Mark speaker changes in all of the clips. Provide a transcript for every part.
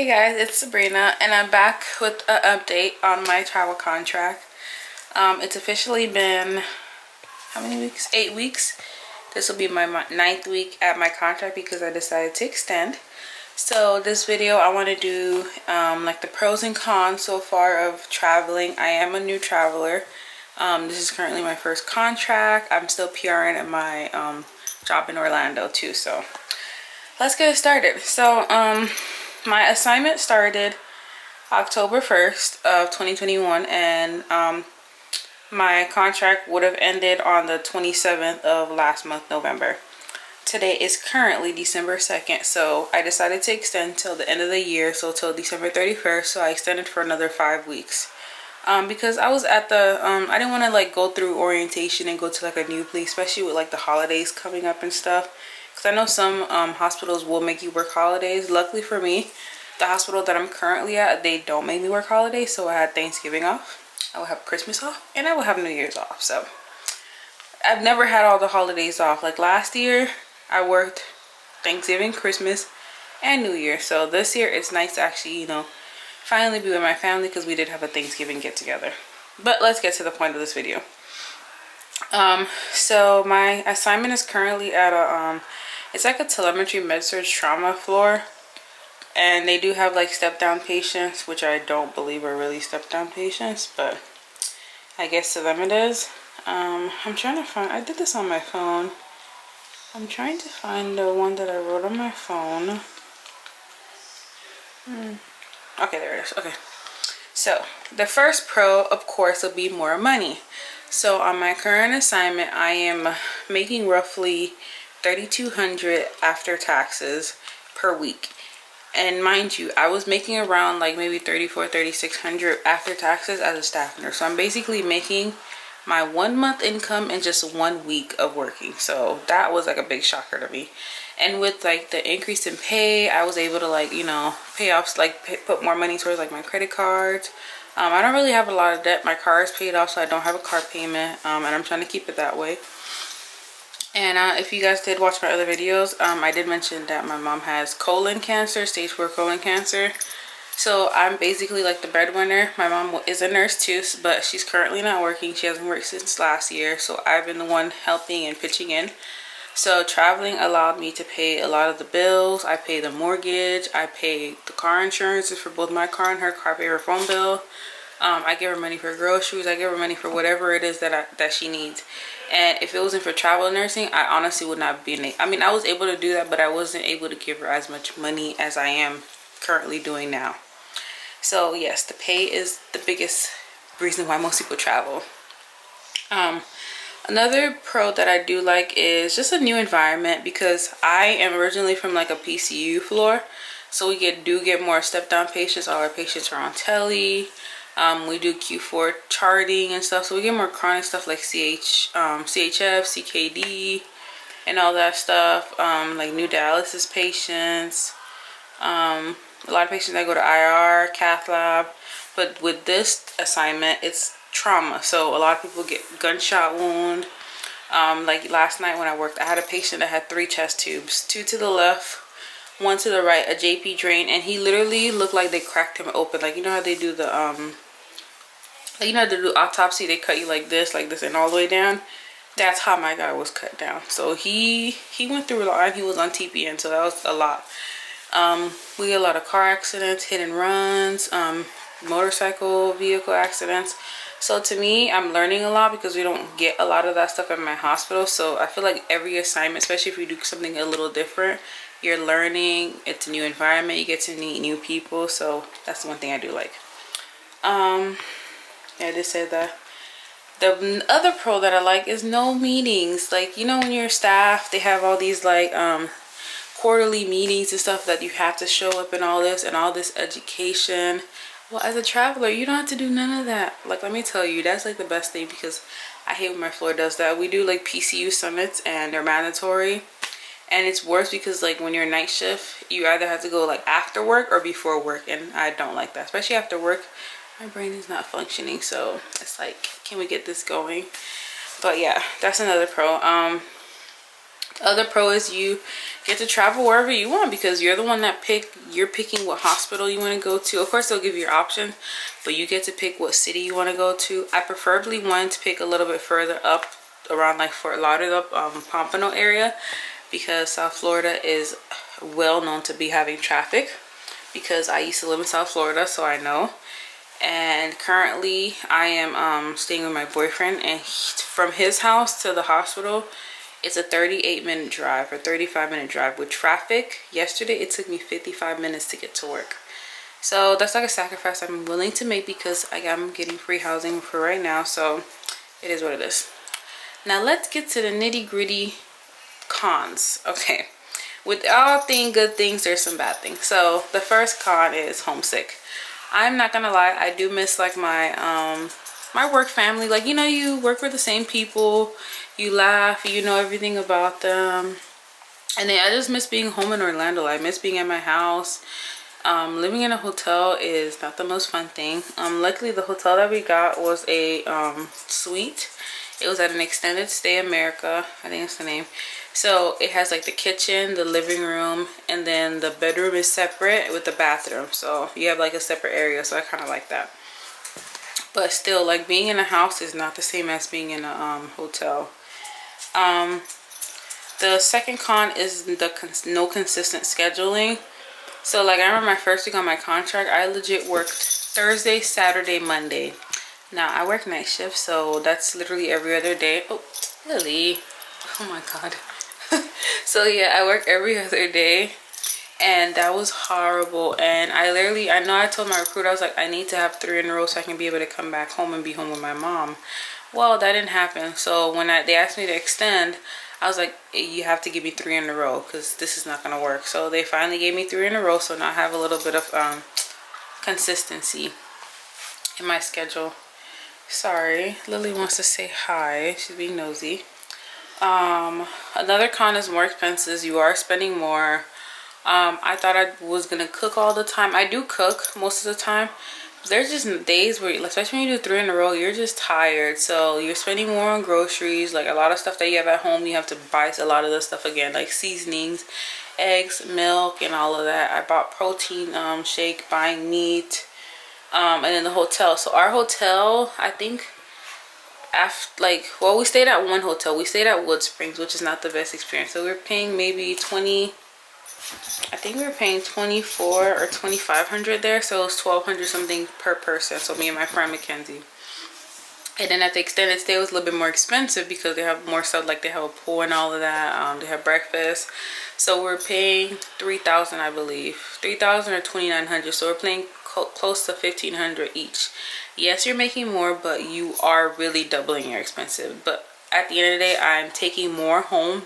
Speaker 1: Hey guys, it's Sabrina and I'm back with an update on my travel contract. It's officially been, how many weeks? 8 weeks. This will be my 9th week at my contract because I decided to extend. So this video I want to do like the pros and cons so far of traveling. I am a new traveler. This is currently my first contract. I'm still PRing at my job in Orlando too, so let's get it started. So my assignment started October 1st of 2021 and my contract would have ended on the 27th of last month, November. Today is currently December 2nd, so I decided to extend till the end of the year, so till December 31st. So I extended for another 5 weeks because I was at the I didn't want to like go through orientation and go to like a new place, especially with like the holidays coming up and stuff. Because I know some hospitals will make you work holidays. Luckily for me, the hospital that I'm currently at, they don't make me work holidays. So I had Thanksgiving off, I will have Christmas off, and I will have New Year's off. So I've never had all the holidays off. Like last year, I worked Thanksgiving, Christmas, and New Year. So this year, it's nice to actually, you know, finally be with my family because we did have a Thanksgiving get together. But let's get to the point of this video. So my assignment is currently at a it's like a telemetry med-surg trauma floor, and they do have like step-down patients, which I don't believe are really step-down patients, but I guess to them it is. I'm trying to find, I did this on my phone. I'm trying to find the one that I wrote on my phone. Okay, there it is. Okay, so the first pro, of course, will be more money. So on my current assignment, I am making roughly $3,200 after taxes per week. And mind you, I was making around like maybe $3,400, $3,600 after taxes as a staff nurse. So I'm basically making my 1 month income in just 1 week of working. So that was like a big shocker to me. And with like the increase in pay, I was able to like, you know, pay off, like put more money towards like my credit cards. I don't really have a lot of debt. My car is paid off, so I don't have a car payment, and I'm trying to keep it that way. And if you guys did watch my other videos, I did mention that my mom has colon cancer, stage 4 colon cancer. So I'm basically like the breadwinner. My mom is a nurse too, but she's currently not working. She hasn't worked since last year, so I've been the one helping and pitching in. So traveling allowed me to pay a lot of the bills. I pay the mortgage, I pay the car insurance for both my car and her car, I pay her phone bill. I give her money for groceries. I give her money for whatever it is that she needs. And if it wasn't for travel nursing, I honestly would not be I mean, I was able to do that, but I wasn't able to give her as much money as I am currently doing now. So yes, the pay is the biggest reason why most people travel. Another pro that I do like is just a new environment, because I am originally from like a PCU floor. So we do get more step down patients. All our patients are on tele. We do Q4 charting and stuff, so we get more chronic stuff like CHF, CKD, and all that stuff. Like new dialysis patients, a lot of patients that go to IR, cath lab. But with this assignment, it's trauma, so a lot of people get gunshot wound. Like last night when I worked, I had a patient that had 3 chest tubes, 2 to the left, 1 to the right, a JP drain, and he literally looked like they cracked him open. Like, you know how they do the like, you know how they do autopsy, they cut you like this and all the way down. That's how my guy was cut down. So he went through a lot, and he was on TPN, so that was a lot. We get a lot of car accidents, hit and runs, motorcycle vehicle accidents. So to me, I'm learning a lot because we don't get a lot of that stuff at my hospital. So I feel like every assignment, especially if you do something a little different, you're learning. It's a new environment, you get to meet new people. So that's the one thing I do like. Yeah, I just said that. The other pro that I like is no meetings. Like, you know, when you're staff, they have all these like quarterly meetings and stuff that you have to show up and all this education. Well, as a traveler, you don't have to do none of that. Like, let me tell you, that's like the best thing, because I hate when my floor does that. We do like PCU summits, and they're mandatory. And it's worse because like when you're night shift, you either have to go like after work or before work, and I don't like that, especially after work. My brain is not functioning, so it's like, can we get this going? But yeah, that's another pro. Other pro is you get to travel wherever you want because you're the one that you're picking what hospital you want to go to. Of course, they'll give you your options, but you get to pick what city you want to go to. I preferably wanted to pick a little bit further up around like Fort Lauderdale, Pompano area, because South Florida is well known to be having traffic because I used to live in South Florida, so I know. And currently I am staying with my boyfriend, and from his house to the hospital, it's a 38-minute drive or 35-minute drive with traffic. Yesterday it took me 55 minutes to get to work. So that's like a sacrifice I'm willing to make because I'm getting free housing for right now, so it is what it is. Now let's get to the nitty-gritty cons. Okay, with all good things, there's some bad things. So the first con is homesick. I'm not gonna lie, I do miss like my my work family. Like, you know, you work with the same people, you laugh, you know everything about them. And then I just miss being home in Orlando. I miss being at my house. Living in a hotel is not the most fun thing. Luckily the hotel that we got was a suite. It was at an Extended Stay America, I think that's the name. So it has like the kitchen, the living room, and then the bedroom is separate with the bathroom. So you have like a separate area, so I kind of like that. But still, like, being in a house is not the same as being in a hotel. The second con is the no consistent scheduling. So like, I remember my first week on my contract, I legit worked Thursday, Saturday, Monday. Now I work night shift, so that's literally every other day. Oh, Lily, oh my god. So yeah, I work every other day, and that was horrible. And I know I told my recruiter, I was like, I need to have 3 in a row so I can be able to come back home and be home with my mom. Well, that didn't happen. So when they asked me to extend, I was like, you have to give me 3 in a row because this is not gonna work. So they finally gave me 3 in a row, so now I have a little bit of consistency in my schedule. Sorry, Lily wants to say hi. She's being nosy. Another con is more expenses. You are spending more. I thought I was gonna cook all the time. I do cook most of the time. There's just days where, especially when you do 3 in a row, you're just tired. So you're spending more on groceries. Like, a lot of stuff that you have at home, you have to buy a lot of the stuff again, like seasonings, eggs, milk, and all of that. I bought protein shake, buying meat, and then the hotel. So our hotel, I think, we stayed at one hotel. We stayed at Wood Springs, which is not the best experience. So we're paying maybe 20, I think we were paying 24 or 2,500 there. So it was 1,200 something per person. So me and my friend Mackenzie. And then at the extended stay, it was a little bit more expensive because they have more stuff, like they have a pool and all of that. They have breakfast. So we're paying 3,000, I believe, 3,000 or 2,900. So we're paying close to 1,500 each. Yes, you're making more, but you are really doubling your expenses. But at the end of the day, I'm taking more home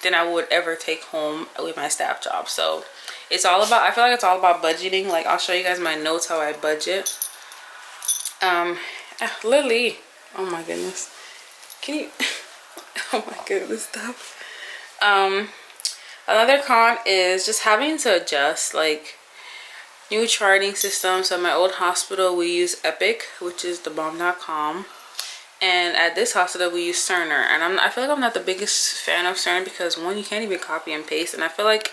Speaker 1: than I would ever take home with my staff job. So it's all about, I feel like it's all about budgeting. Like, I'll show you guys my notes how I budget. Lily, oh my goodness, can you oh my goodness, stop. Another con is just having to adjust, like, new charting system. So at my old hospital we use Epic, which is the bomb.com, and at this hospital we use Cerner. And I feel like I'm not the biggest fan of Cerner because, one, you can't even copy and paste, and I feel like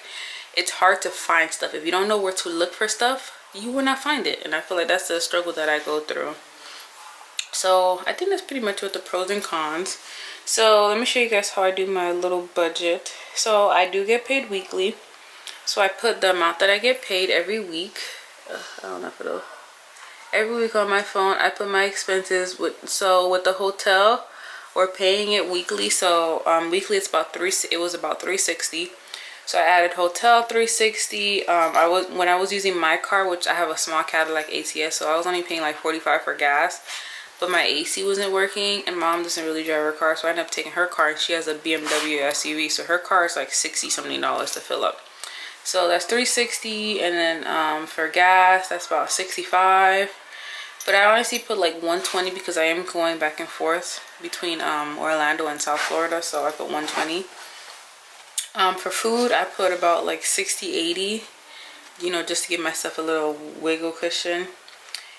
Speaker 1: it's hard to find stuff. If you don't know where to look for stuff, you will not find it, and I feel like that's the struggle that I go through. So I think that's pretty much what the pros and cons. So let me show you guys how I do my little budget. So I do get paid weekly. So I put the amount that I get paid every week. I don't know if it'll. Every week on my phone, I put my expenses. With the hotel, we're paying it weekly. So weekly it's about it was about $360. So I added hotel $360. When I was using my car, which I have a small Cadillac ATS, so I was only paying like $45 for gas. But my AC wasn't working, and mom doesn't really drive her car, so I ended up taking her car, and she has a BMW SUV, so her car is like $60 something to fill up. So that's $360, and then for gas that's about $65. But I honestly put like $120 because I am going back and forth between Orlando and South Florida, so I put $120. For food I put about like $60-$80, you know, just to give myself a little wiggle cushion.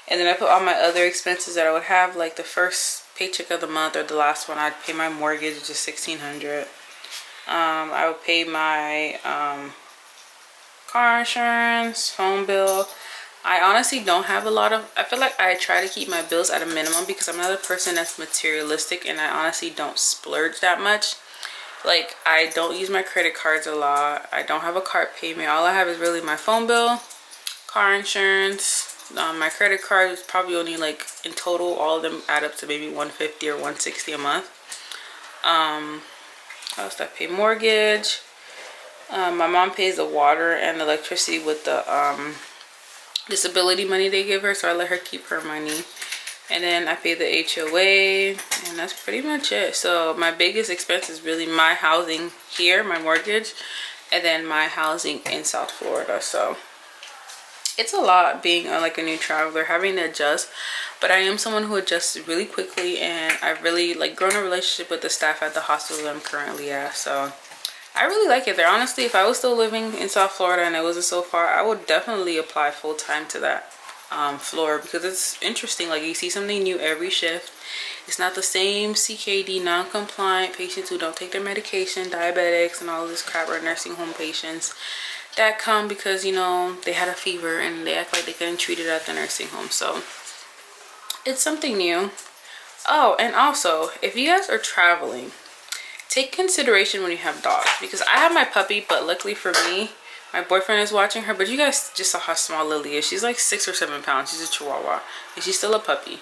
Speaker 1: And then I put all my other expenses that I would have, like the first paycheck of the month or the last one. I'd pay my mortgage, which is $1,600. I would pay my car insurance, phone bill. I honestly don't have a lot of, I feel like I try to keep my bills at a minimum because I'm not a person that's materialistic, and I honestly don't splurge that much. Like, I don't use my credit cards a lot. I don't have a card payment. All I have is really my phone bill, car insurance. My credit card is probably only, like, in total, all of them add up to maybe 150 or 160 a month. What else do I pay? Mortgage. My mom pays the water and electricity with the disability money they give her, so I let her keep her money. And then I pay the HOA, and that's pretty much it. So my biggest expense is really my housing here, my mortgage, and then my housing in South Florida. So it's a lot being like a new traveler, having to adjust, but I am someone who adjusts really quickly, and I've really like grown a relationship with the staff at the hospital that I'm currently at. So I really like it there. Honestly, if I was still living in South Florida and it wasn't so far, I would definitely apply full-time to that floor, because it's interesting. Like, you see something new every shift. It's not the same CKD non-compliant patients who don't take their medication, diabetics and all this crap, or nursing home patients that come because, you know, they had a fever and they act like they couldn't treat it at the nursing home. So it's something new. Oh, and also, if you guys are traveling, take consideration when you have dogs, because I have my puppy, but luckily for me, my boyfriend is watching her. But you guys just saw how small Lily is. She's like 6 or 7 pounds. She's a Chihuahua, and she's still a puppy.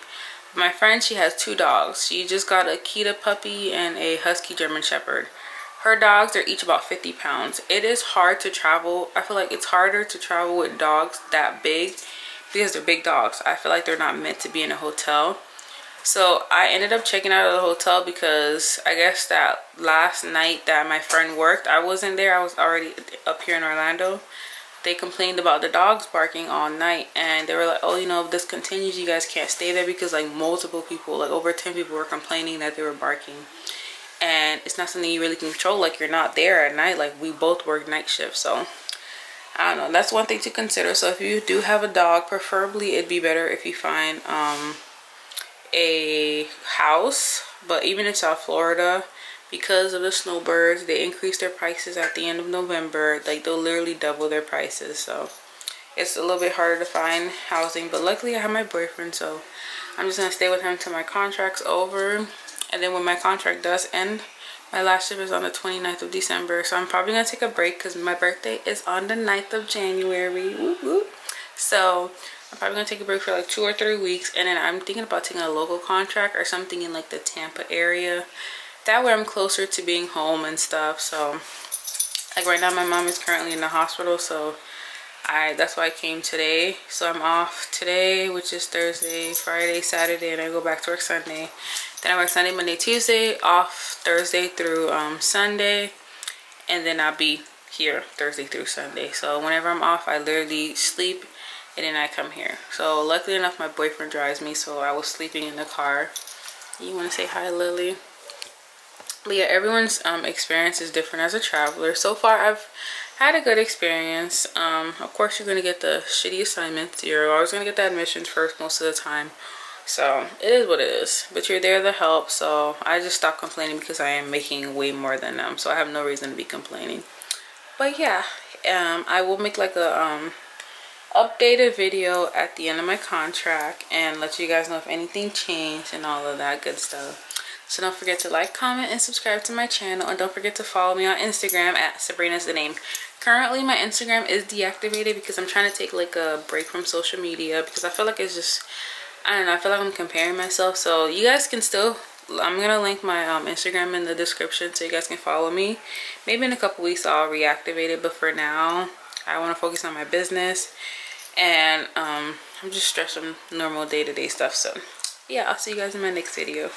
Speaker 1: My friend, she has 2 dogs. She just got a Kita puppy and a Husky German Shepherd. Her dogs, they're each about 50 pounds. It is hard to travel. I feel like it's harder to travel with dogs that big because they're big dogs. I feel like they're not meant to be in a hotel. So I ended up checking out of the hotel because I guess that last night that my friend worked, I wasn't there. I was already up here in Orlando. They complained about the dogs barking all night, and they were like, oh, you know, if this continues, you guys can't stay there, because like multiple people, like over 10 people were complaining that they were barking. And it's not something you really can control. Like, you're not there at night. Like, we both work night shifts, so I don't know. That's one thing to consider. So if you do have a dog, preferably it'd be better if you find a house. But even in South Florida, because of the snowbirds, they increase their prices at the end of November. Like, they'll literally double their prices. So it's a little bit harder to find housing. But luckily I have my boyfriend, so I'm just gonna stay with him until my contract's over. And then when my contract does end, my last shift is on the 29th of December. So I'm probably gonna take a break because my birthday is on the 9th of January. Woo woo. So I'm probably gonna take a break for like 2 or 3 weeks, and then I'm thinking about taking a local contract or something in like the Tampa area. That way I'm closer to being home and stuff. So like right now my mom is currently in the hospital, so that's why I came today. So I'm off today, which is Thursday, Friday, Saturday, and I go back to work Sunday. Then I work Sunday, Monday, Tuesday, off Thursday through Sunday, and then I'll be here Thursday through Sunday. So whenever I'm off, I literally sleep and then I come here. So luckily enough, my boyfriend drives me, so I was sleeping in the car. You want to say hi, Lily? But yeah, everyone's experience is different as a traveler. So far, I've had a good experience. Of course, you're going to get the shitty assignments. You're always going to get the admissions first most of the time. So it is what it is. But you're there to help. So I just stopped complaining because I am making way more than them. So I have no reason to be complaining. But yeah, I will make like a updated video at the end of my contract and let you guys know if anything changed and all of that good stuff. So don't forget to like, comment, and subscribe to my channel. And don't forget to follow me on Instagram at Sabrina's the name. Currently, my Instagram is deactivated because I'm trying to take like a break from social media, because I feel like it's just, I don't know, I feel like I'm comparing myself. So you guys can still, I'm going to link my Instagram in the description so you guys can follow me. Maybe in a couple weeks I'll reactivate it, but for now, I want to focus on my business. And I'm just stressed on normal day-to-day stuff. So yeah, I'll see you guys in my next video.